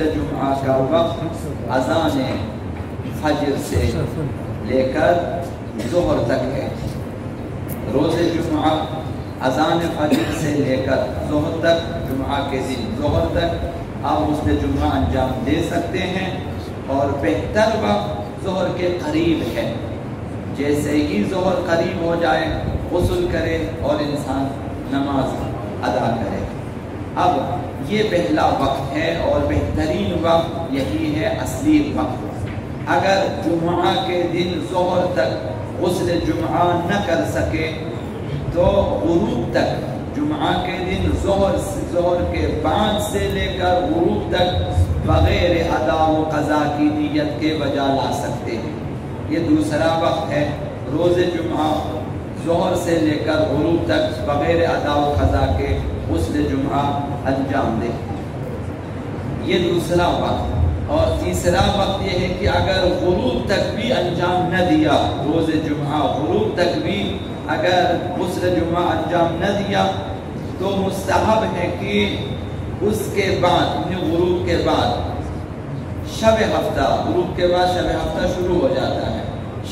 غسل جمعہ کا وقت اذان فجر سے لے کر ظہر تک ہے۔ روز جمعہ اذان فجر سے لے کر ظہر تک، جمعہ کے دن ظہر تک آپ غسل جمعہ انجام دے سکتے ہیں، اور بہتر وقت ظہر کے قریب ہے۔ جیسے ہی ظہر قریب ہو جائے غسل کرے اور انسان نماز ادا کرے۔ اب یہ پہلا وقت ہے اور بہترین وقت یہی ہے، اصلی وقت۔ اگر جمعہ کے دن ظہر تک غسل جمعہ نہ کر سکے تو غروب تک، جمعہ کے دن ظہر کے بعد سے لے کر غروب تک بغیر ادا و قضا کی نیت کے بجا لا سکتے ہیں۔ یہ دوسرا وقت ہے، روز جمعہ ظہر سے لے کر غروب تک بغیر ادا و قضا کے غسل جمعہ انجام دے، یہ دوسرا وقت۔ اور تیسرا وقت یہ ہے کہ اگر غروب تک بھی انجام نہ دیا، روز جمعہ غروب تک بھی اگر غسل جمعہ انجام نہ دیا تو مستحب ہے کہ اس کے بعد، غروب کے بعد شب ہفتہ، غروب کے بعد شب ہفتہ شروع ہو جاتا ہے،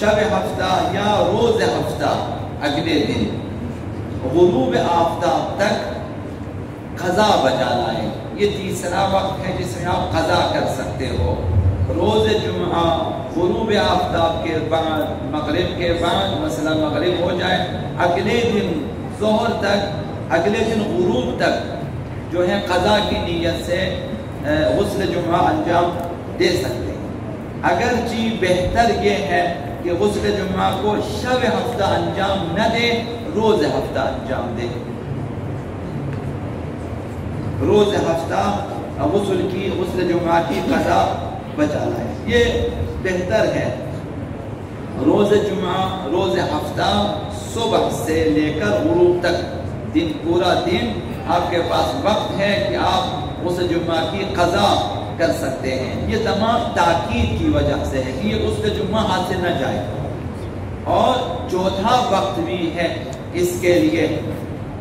شب ہفتہ یا روز ہفتہ اگلے دن غروب آفتاب تک قضا بجا لائیں۔ یہ تیسرا وقت ہے جس میں آپ قضا کر سکتے ہو۔ روز جمعہ غروب آفتاب کے بعد، مغرب کے بعد، مثلا مغرب ہو جائے، اگلے دن ظہر تک، اگلے دن غروب تک جو ہے قضا کی نیت سے غسل جمعہ انجام دے سکتے ہیں۔ اگرچہ بہتر یہ ہے کہ غسل جمعہ کو شب ہفتہ انجام نہ دے، روز ہفتہ انجام دے، روز ہفتہ غسل جمعہ کی قضا بچا لائے، یہ بہتر ہے۔ روز جمعہ، روز ہفتہ صبح سے لے کر غروب تک دن، پورا دن آپ کے پاس وقت ہے کہ آپ غسل جمعہ کی قضا کر سکتے ہیں۔ یہ تمام تاکید کی وجہ سے ہے کہ یہ غسل جمعہ ہاتھ سے نہ جائے۔ اور چوتھا وقت بھی ہے اس کے لیے،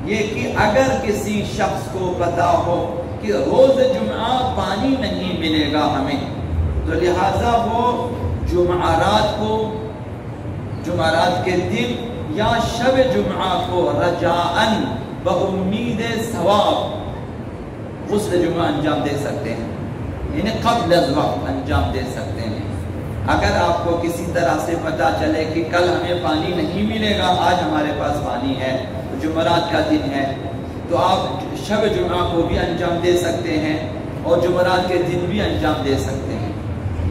یہ کہ اگر کسی شخص کو پتا ہو کہ روز جمعہ پانی نہیں ملے گا ہمیں، تو لہٰذا وہ جمعرات کو، جمعرات کے دن یا شب جمعہ کو رجاءً بامید ثواب غسل جمعہ انجام دے سکتے ہیں، یعنی قبل از وقت انجام دے سکتے ہیں۔ اگر آپ کو کسی طرح سے پتا چلے کہ کل ہمیں پانی نہیں ملے گا، آج ہمارے پاس پانی ہے، جمعرات کا دن ہے، تو آپ شب جمعہ کو بھی انجام دے سکتے ہیں اور جمعرات کے دن بھی انجام دے سکتے ہیں۔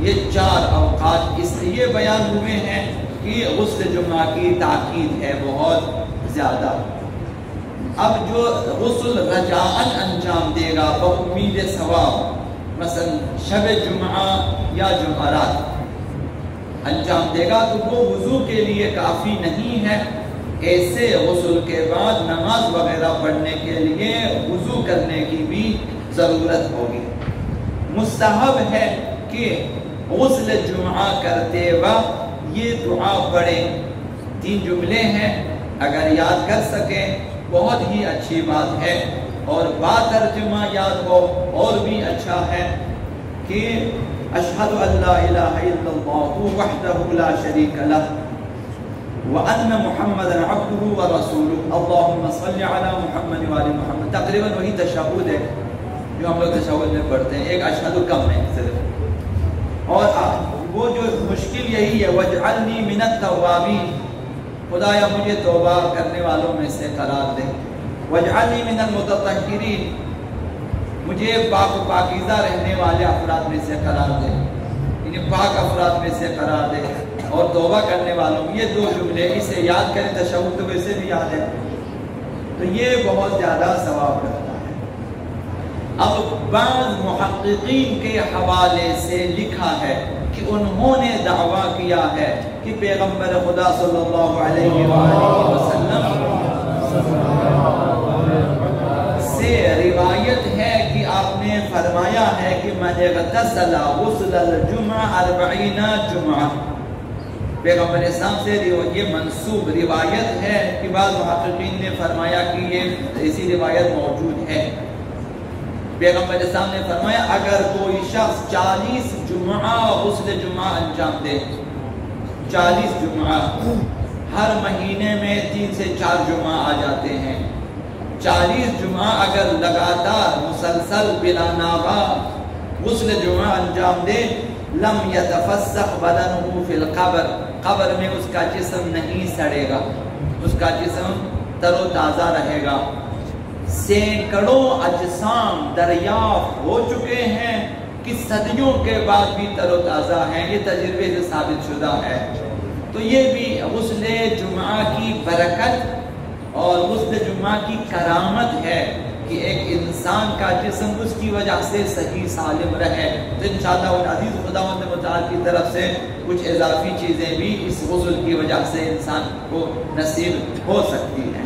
یہ چار اوقات اس لیے بیان ہوئے ہیں کہ غسل جمعہ کی تاکید ہے بہت زیادہ۔ اب جو غسل رجاءً انجام دے گا بامید ثواب، مثلا شب جمعہ یا جمعرات انجام دے گا، تو وہ وضو کے لیے کافی نہیں ہے۔ ایسے غسل کے بعد نماز وغیرہ پڑھنے کے لیے وضو کرنے کی بھی ضرورت ہوگی۔ مستحب ہے کہ غسل جمعہ کرتے وقت یہ دعا پڑھیں، 3 جملے ہیں، اگر یاد کر سکیں بہت ہی اچھی بات ہے، اور با ترجمہ یاد ہو اور بھی اچھا ہے، کہ اشہد ان لا الہ الا اللہ وحدہ لا شریک لہ وان محمدا عبدہ ورسولہ اللہم صل علی محمد وآل محمد۔ تقریباً وہی تشہد ہے جو ہم لوگ تشہد میں پڑھتے ہیں، ایک اشہد کم ہے صرف۔ اور وہ جو مشکل یہی ہے، وَاجْعَلْنِي مِنَ التَّوَّابِينَ، خدایا مجھے توبہ کرنے والوں میں سے قرار دے۔ وَاجْعَلْنِي مِنَ الْمُتَطَہِّرِينَ، مجھے پاک و پاکیزہ رہنے والے افراد میں سے قرار دے، یعنی پاک افراد میں سے قرار دے، اور توبہ کرنے والوں، یہ 2 جملے اسے یاد کریں، تشہد تو ویسے بھی یاد ہے، تو یہ بہت زیادہ ثواب رکھتا ہے۔ اب بعض محققین کے حوالے سے لکھا ہے کہ انہوں نے دعویٰ کیا ہے کہ پیغمبر خدا صلی اللہ علیہ وآلہ وسلم سے روایت ہے کہ آپ نے فرمایا ہے کہ من اغتسل غسل الجمعہ 40 جمعہ، پیغمبر اسلام سے یہ منسوب روایت ہے کہ بعض محققین نے فرمایا کہ یہ ایسی روایت موجود ہے، پیغمبر اسلام نے فرمایا اگر کوئی شخص 40 جمعہ غسل جمعہ انجام دے، 40 جمعہ، ہر مہینے میں 3 سے 4 جمعہ آ جاتے ہیں، 40 جمعہ اگر لگاتار مسلسل بلا ناغا غسل جمعہ انجام دے، لم یتفسخ بدنہ فی القبر، قبر میں اس کا جسم نہیں سڑے گا، اس کا جسم تر و تازہ رہے گا۔ سینکڑوں اجسام دریافت ہو چکے ہیں کہ صدیوں کے بعد بھی تر و تازہ ہیں، یہ تجربے سے ثابت شدہ ہے۔ تو یہ بھی غسل جمعہ کی برکت اور غسل جمعہ کی کرامت ہے کہ ایک انسان کا جسم اس کی وجہ سے صحیح سالم رہے۔ تو انشاءاللہ العزیز خداوند متعال کی طرف سے کچھ اضافی چیزیں بھی اس غسل کی وجہ سے انسان کو نصیب ہو سکتی ہیں۔